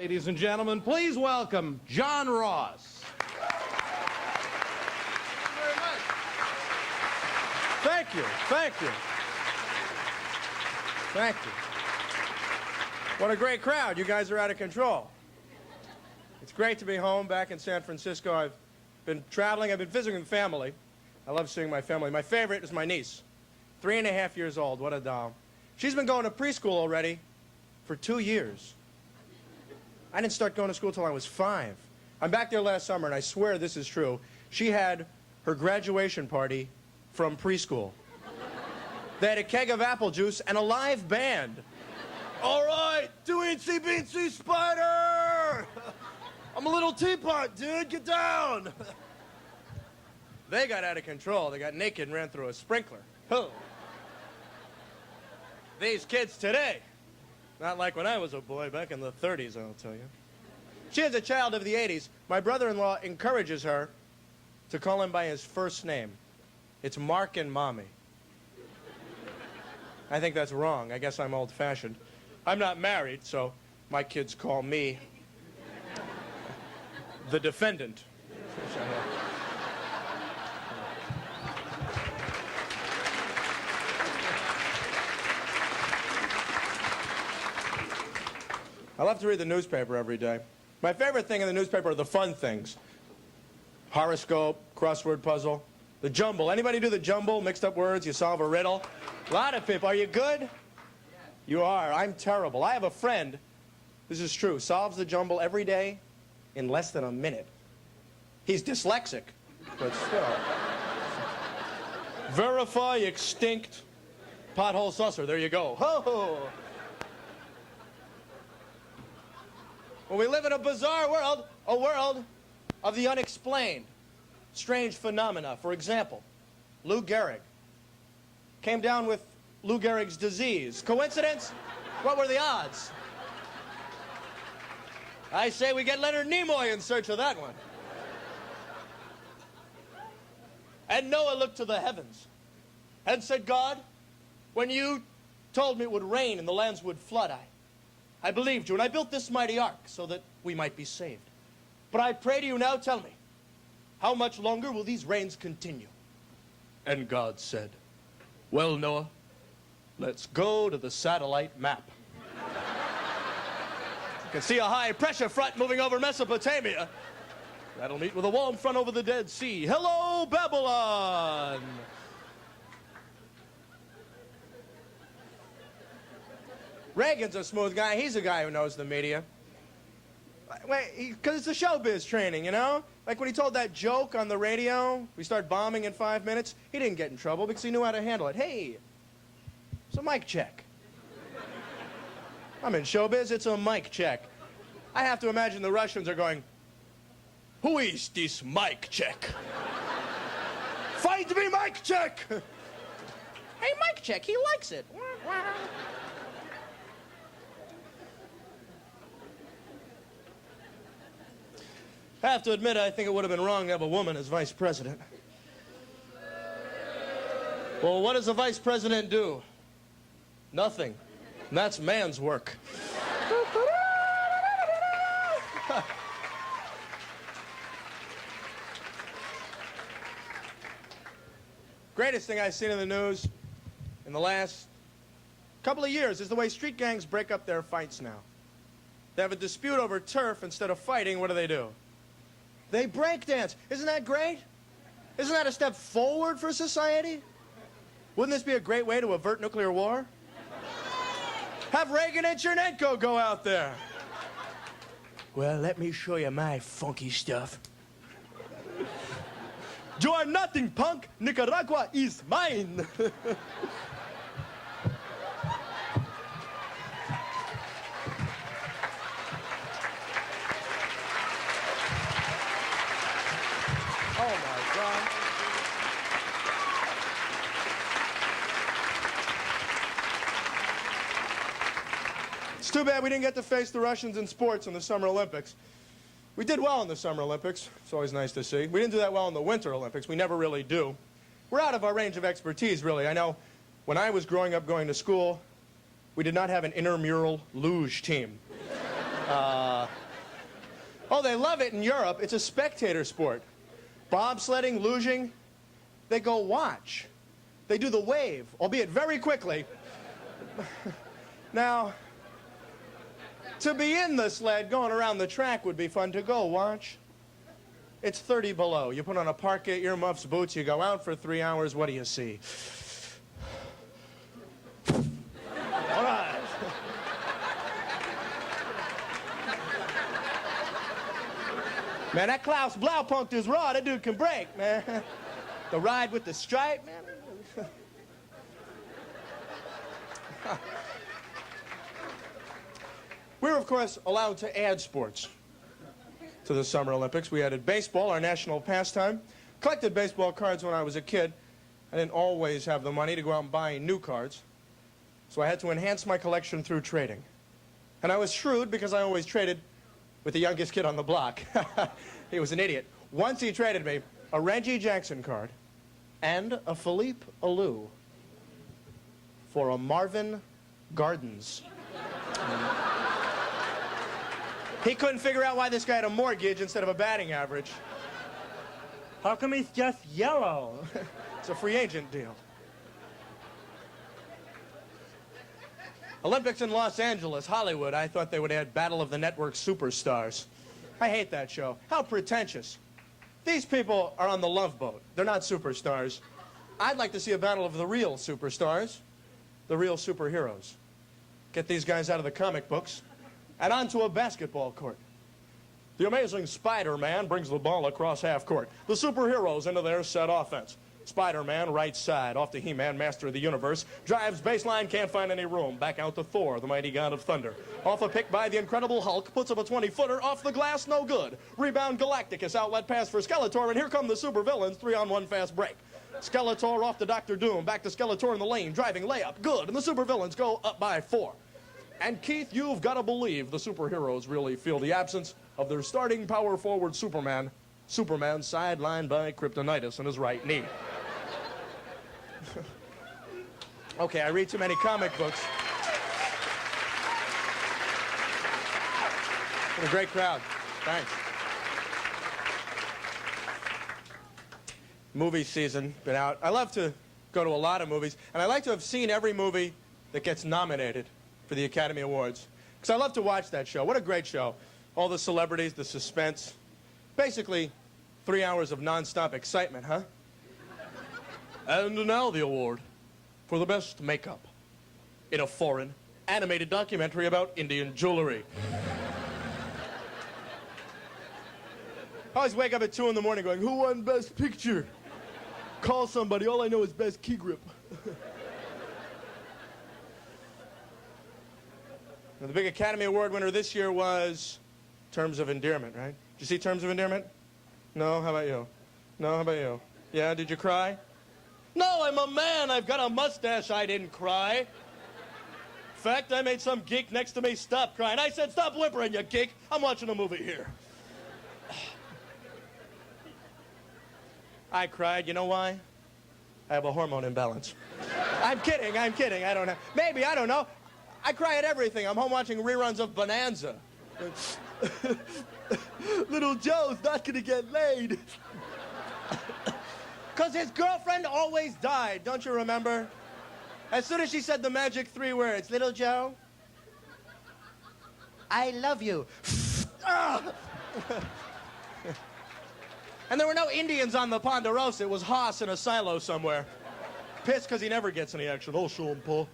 Ladies and gentlemen, please welcome Jon Ross. Thank you. Thank you. Thank you. What a great crowd. You guys are out of control. It's great to be home back in San Francisco. I've been traveling. I've been visiting family. I love seeing my family. My favorite is my niece, 3.5 years old. What a doll. She's been going to preschool already for 2 years. I didn't start going to school till I was 5. I'm back there last summer, and I swear this is true. She had her graduation party from preschool. They had a keg of apple juice and a live band. All right, do Itsy Beatsy Spider! I'm a little teapot, dude, get down! They got out of control. They got naked and ran through a sprinkler. Oh. These kids today, not like when I was a boy back in the 30s, I'll tell you. She is a child of the 80s. My brother-in-law encourages her to call him by his first name. It's Mark and Mommy. I think that's wrong. I guess I'm old-fashioned. I'm not married, so my kids call me the defendant. I love to read the newspaper every day. My favorite thing in the newspaper are the fun things. Horoscope, crossword puzzle, the jumble. Anybody do the jumble? Mixed up words, you solve a riddle? A lot of people. Are you good? You are. I'm terrible. I have a friend, this is true, solves the jumble every day in less than a minute. He's dyslexic, but still. Verify extinct pothole susser. There you go. Ho-ho! Well, we live in a bizarre world, a world of the unexplained. Strange phenomena. For example, Lou Gehrig came down with Lou Gehrig's disease. Coincidence? What were the odds? I say we get Leonard Nimoy in search of that one. And Noah looked to the heavens and said, God, when you told me it would rain and the lands would flood, I believed you, and I built this mighty ark so that we might be saved. But I pray to you now, tell me, how much longer will these rains continue? And God said, well, Noah, let's go to the satellite map. You can see a high-pressure front moving over Mesopotamia. That'll meet with a warm front over the Dead Sea. Hello, Babylon! Reagan's a smooth guy. He's a guy who knows the media. Because it's a showbiz training, you know? Like when he told that joke on the radio, we start bombing in 5 minutes, he didn't get in trouble because he knew how to handle it. Hey, it's a mic check. I'm in showbiz, it's a mic check. I have to imagine the Russians are going, who is this mic check? Find me mic check! Hey, mic check, he likes it. I have to admit, I think it would have been wrong to have a woman as vice president. Well, what does a vice president do? Nothing. And that's man's work. Greatest thing I've seen in the news in the last couple of years is the way street gangs break up their fights now. They have a dispute over turf. Instead of fighting, what do? They break dance. Isn't that great? Isn't that a step forward for society? Wouldn't this be a great way to avert nuclear war? Have Reagan and Chernenko go out there. Well, let me show you my funky stuff. You are nothing, punk. Nicaragua is mine. Oh, my God. It's too bad we didn't get to face the Russians in sports in the Summer Olympics. We did well in the Summer Olympics. It's always nice to see. We didn't do that well in the Winter Olympics. We never really do. We're out of our range of expertise, really. I know when I was growing up going to school, we did not have an intramural luge team. Oh, they love it in Europe. It's a spectator sport. Bobsledding, luging, they go watch. They do the wave, albeit very quickly. Now, to be in the sled going around the track would be fun. To go watch, it's 30 below. You put on a parka, earmuffs, boots, you go out for 3 hours. What do you see? All right. Man, that Klaus Blaupunkt is raw. That dude can break, man. The ride with the stripe, man. We were, of course, allowed to add sports to the Summer Olympics. We added baseball, our national pastime. Collected baseball cards when I was a kid. I didn't always have the money to go out and buy new cards, so I had to enhance my collection through trading. And I was shrewd because I always traded with the youngest kid on the block. He was an idiot. Once he traded me a Reggie Jackson card and a Philippe Alou for a Marvin Gardens. He couldn't figure out why this guy had a mortgage instead of a batting average. How come he's just yellow? It's a free agent deal. Olympics in Los Angeles, Hollywood. I thought they would add Battle of the Network Superstars. I hate that show. How pretentious. These people are on the Love Boat. They're not superstars. I'd like to see a battle of the real superstars, the real superheroes. Get these guys out of the comic books and onto a basketball court. The amazing Spider-Man brings the ball across half court. The superheroes into their set offense. Spider-Man, right side, off to He-Man, Master of the Universe. Drives baseline, can't find any room. Back out to Thor, the mighty god of thunder. Off a pick by the Incredible Hulk, puts up a 20-footer, off the glass, no good. Rebound Galacticus, outlet pass for Skeletor, and here come the supervillains, 3-on-1 fast break. Skeletor off to Dr. Doom, back to Skeletor in the lane, driving layup, good, and the supervillains go up by 4. And Keith, you've got to believe the superheroes really feel the absence of their starting power forward Superman. Superman sidelined by kryptonitis in his right knee. Okay, I read too many comic books. What a great crowd. Thanks. Movie season, been out. I love to go to a lot of movies, and I like to have seen every movie that gets nominated for the Academy Awards, because I love to watch that show. What a great show. All the celebrities, the suspense. Basically, 3 hours of nonstop excitement, huh? And now the award for the best makeup in a foreign animated documentary about Indian jewelry. I always wake up at 2 in the morning going, who won Best Picture? Call somebody, all I know is Best Key Grip. Now, the big Academy Award winner this year was Terms of Endearment, right? Did you see Terms of Endearment? No? How about you? No? How about you? Yeah? Did you cry? No, I'm a man. I've got a mustache. I didn't cry. In fact, I made some geek next to me stop crying. I said, stop whimpering, you geek. I'm watching a movie here. I cried. You know why? I have a hormone imbalance. I'm kidding. I don't know. Maybe, I don't know. I cry at everything. I'm home watching reruns of Bonanza. Little Joe's not gonna get laid. Because his girlfriend always died, don't you remember? As soon as she said the magic 3 words, Little Joe, I love you. And there were no Indians on the Ponderosa. It was Haas in a silo somewhere. Pissed because he never gets any action. Oh, show him, Paul.